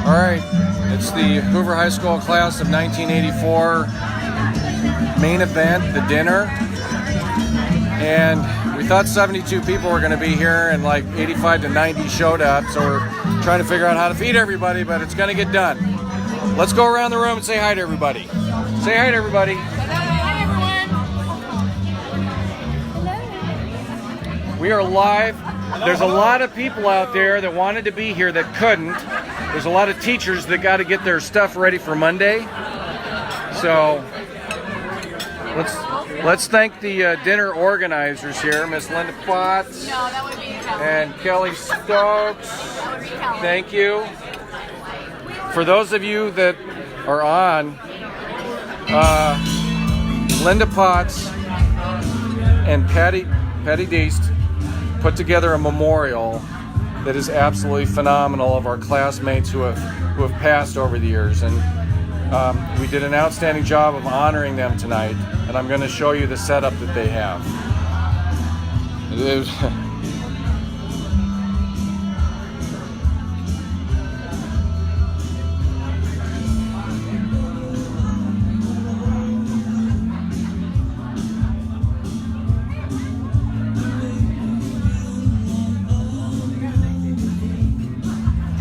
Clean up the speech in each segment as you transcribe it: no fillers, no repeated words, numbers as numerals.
All right, it's the Hoover High School class of 1984 main event, the dinner. And we thought 72 people were going to be here, and like 85 to 90 showed up. So we're trying to figure out how to feed everybody, but it's going to get done. Let's go around the room and say hi to everybody. Say hi to everybody. Hi, everyone. We are live. There's a lot of people out there that wanted to be here that couldn't. There's a lot of teachers that got to get their stuff ready for Monday. So let's thank the dinner organizers here, Miss Linda Potts and Kelly Stokes. Thank you. For those of you that are on, Linda Potts and Patty Deist put together a memorial that is absolutely phenomenal of our classmates who have passed over the years, and we did an outstanding job of honoring them tonight, and I'm going to show you the setup that they have.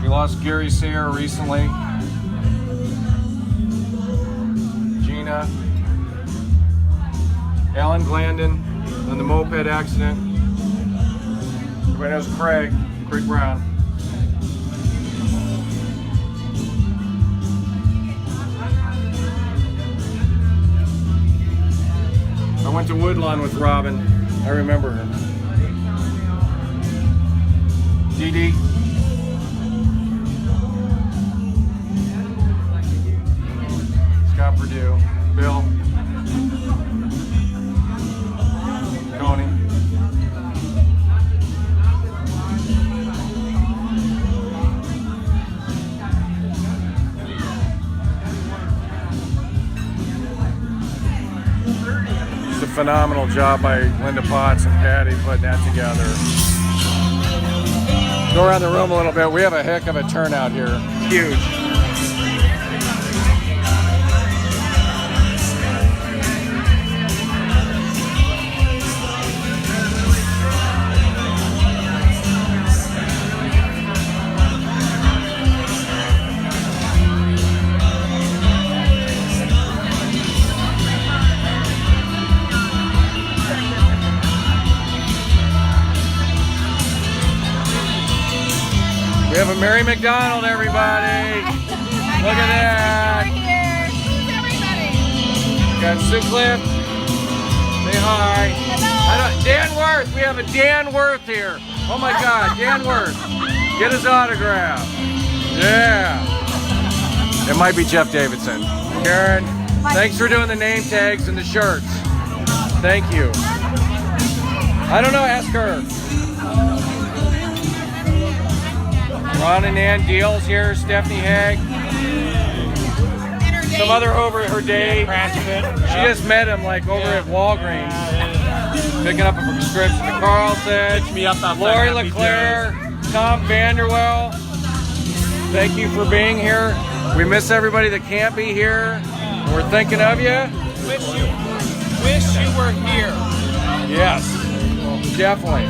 We lost Gary Sayre recently. Gina. Alan Glandon on the moped accident. Everybody knows Craig Brown. I went to Woodlawn with Robin. I remember her. Dee Dee. Scott Purdue, Bill, Tony, it's a phenomenal job by Linda Potts and Patty putting that together. Go around the room a little bit. We have a heck of a turnout here. Huge. We have a Mary McDonald, everybody. Look at that. Got Sue Cliff. Say hi. Hello. Dan Worth. We have a Dan Worth here. Oh my God, Dan Worth. Get his autograph. Yeah. It might be Jeff Davidson. Karen, thanks for doing the name tags and the shirts. Thank you. I don't know, ask her. Ron and Ann Deals here, Stephanie Haig. Some other over her day. She just met him like over at Walgreens. Picking up a prescription. Carl said, Lori LeClaire, Tom Vanderwell. Thank you for being here. We miss everybody that can't be here. We're thinking of you. Wish you were here. Yes, definitely.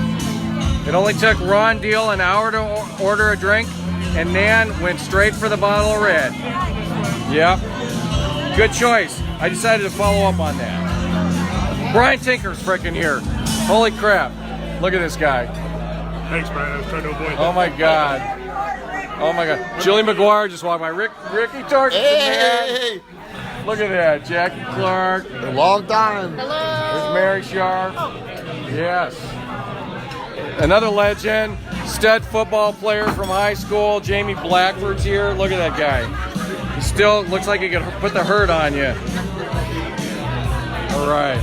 It only took Ron Deal an hour to order a drink, and Nan went straight for the bottle of red. Yep. Good choice. I decided to follow up on that. Brian Tinker's freaking here. Holy crap. Look at this guy. Thanks, Brian. I was trying to avoid that. Oh my God. Oh my God. Julie McGuire just walked by. Ricky Torkelson, Hey! man. Look at that. Jackie Clark. A long time. There's Mary Sharp. Yes. Another legend, stud football player from high school, Jamie Blackford's here. Look at that guy. He still looks like he could put the hurt on you. All right.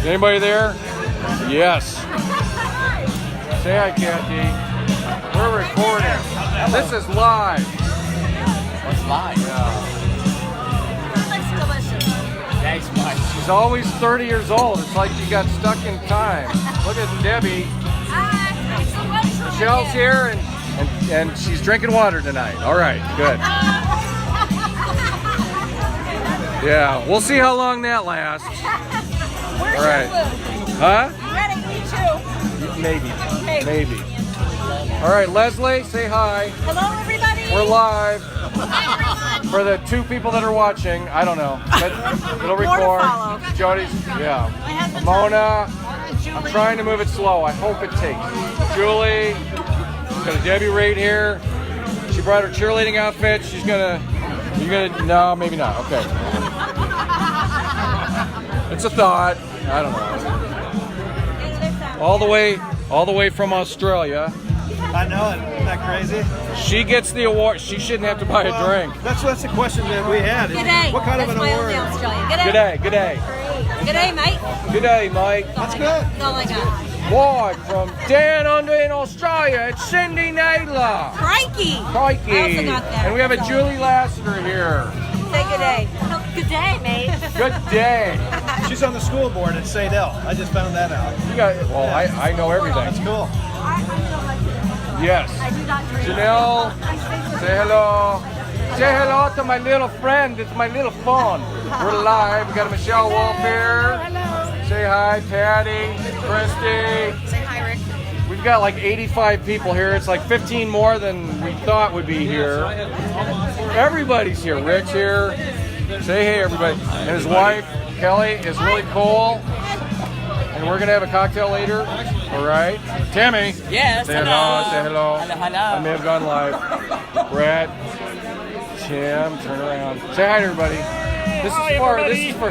Anybody there? Yes. Say hi, Kathy. We're recording. This is live. What's live? Looks delicious. Thanks, Mike. She's always 30 years old. It's like she got stuck in time. Look at Debbie. It's a lunchroom Michelle's again. here, and And she's drinking water tonight. All right, good. Yeah, we'll see how long that lasts. Where's All right. your blue? Huh? Ready, me too. Maybe. Okay. Maybe. All right, Leslie, say hi. Hello, everybody. We're live. For the 2 people that are watching, I don't know. But it'll More to record. follow. Jody's, yeah. My husband's Mona, Julie. I'm trying to move it slow. I hope it takes. Julie, got a Debbie right here. She brought her cheerleading outfit. She's gonna, no, maybe not. Okay. It's a thought. I don't know. All the way from Australia. I know it. Isn't that crazy? She gets the award. She shouldn't have to buy a drink. That's the question that we had. G'day. What kind That's of an my award? only Australian. G'day. Good day, good day. G'day, mate. Good day, Mike. That's good. That's all I got. Live from down under in Australia, it's Cindy Nadler. Crikey. Crikey. I also got that. And we have a That's all. Julie Lassiter here. Say g'day. Good day, mate. Good day. She's on the school board at Sadell. I just found that out. You got, well, I know That's everything. cool. Yes. Janelle, say hello. Say hello to my little friend. It's my little phone. We're live. We got a Michelle Wolf here. Say hi, Patty, Christy. Say hi, Rick. We've got like 85 people here. It's like 15 more than we thought would be here. Everybody's here. Rick's here. Say hey, everybody. And his wife, Kelly, is really cool. And we're going to have a cocktail later. All right. Tammy. Yes, Say hello. Say hello. Hello, hello. I may have gone live. Brett. Tim, turn around. Say hi to everybody. This is for,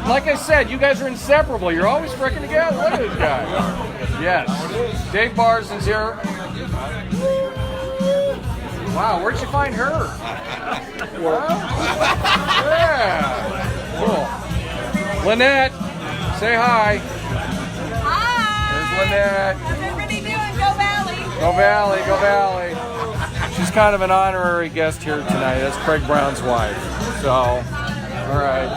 like I said, you guys are inseparable. You're always freaking together. Look at this guy. Yes. Dave Barson's here. Wow, where'd you find her? Yeah. Cool. Lynette, say hi. Hi. There's Lynette. How's everybody doing? Go Valley. Go Valley, go Valley. She's kind of an honorary guest here tonight. That's Craig Brown's wife. So, all right.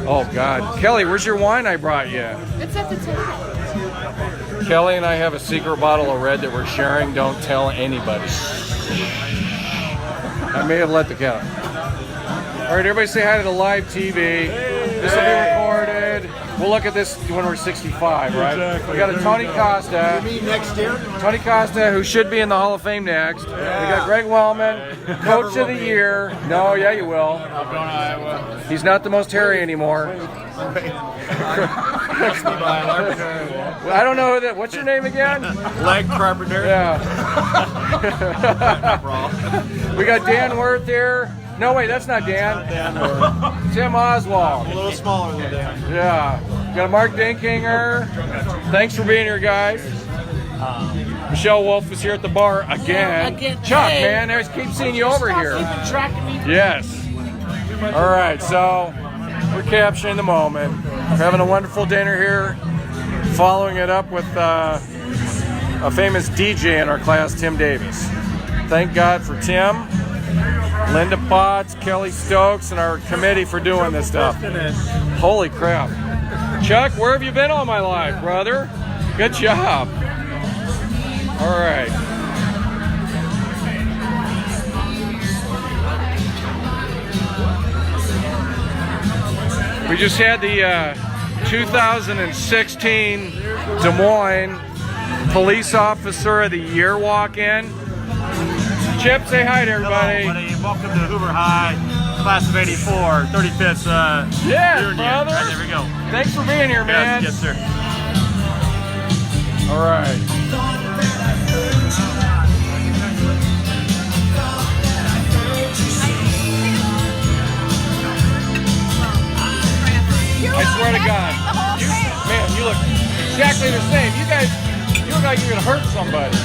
Oh, God. Kelly, where's your wine I brought you? It's at the table. Kelly and I have a secret bottle of red that we're sharing. Don't tell anybody. I may have let the cat. All right, everybody say hi to the live TV. This will be recorded. We'll look at this when we're 65, right? Exactly. We got a Tony Costa. You mean next year? Tony Costa, who should be in the Hall of Fame next. We got Greg Wellman, Coach of the Year. No, yeah, you will. I'm going to Iowa. He's not the most hairy anymore. I don't know who that. What's your name again? Leg Carpenter. Yeah. We got Dan Worth here. No, wait, that's not Dan. Tim Oswald. A little smaller than Dan. Yeah. Got Mark Dinkinger. Thanks for being here, guys. Michelle Wolf is here at the bar again. Chuck, man, I keep seeing you over here. Yes. All right, so we're capturing the moment. We're having a wonderful dinner here. Following it up with a famous DJ in our class, Tim Davis. Thank God for Tim, Linda Potts, Kelly Stokes, and our committee for doing this stuff. Holy crap. Chuck, where have you been all my life, brother? Good job. All right. We just had the 2016 Des Moines Police Officer of the Year walk in. Chip, say hi to everybody. Hello, buddy. Welcome to Hoover High, class of '84, 35th. Yeah, reunion. brother. Right, there we go. Thanks for being here, man. Yes, sir. All right. I swear to God, you look exactly the same. You look like you're gonna hurt somebody.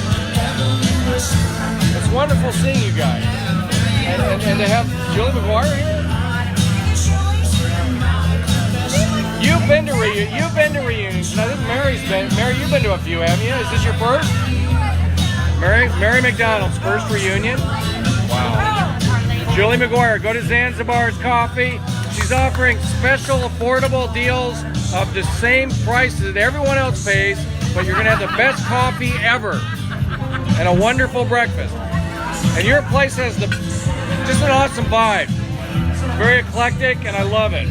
It's wonderful seeing you guys, and to have Julie McGuire here. You've been to reunions. I think Mary's been. Mary, you've been to a few, haven't you? Is this your first? Mary McDonald's first reunion. Wow. Julie McGuire, go to Zanzibar's Coffee. She's offering special affordable deals of the same price that everyone else pays, but you're gonna have the best coffee ever and a wonderful breakfast. And your place has just an awesome vibe. Very eclectic, and I love it.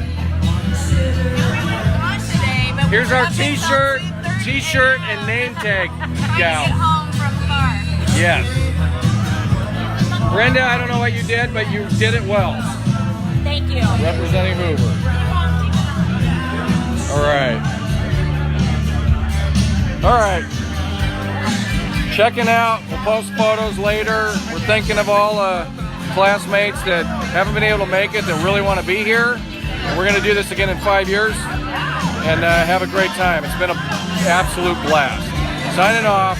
Here's our t-shirt and name tag gal. Home from the bar. Yes. Brenda, I don't know what you did, but you did it well. Thank you. Representing Hoover. All right. All right. Checking out. We'll post photos later. We're thinking of all classmates that haven't been able to make it that really want to be here. And we're going to do this again in 5 years and have a great time. It's been an absolute blast. Signing off.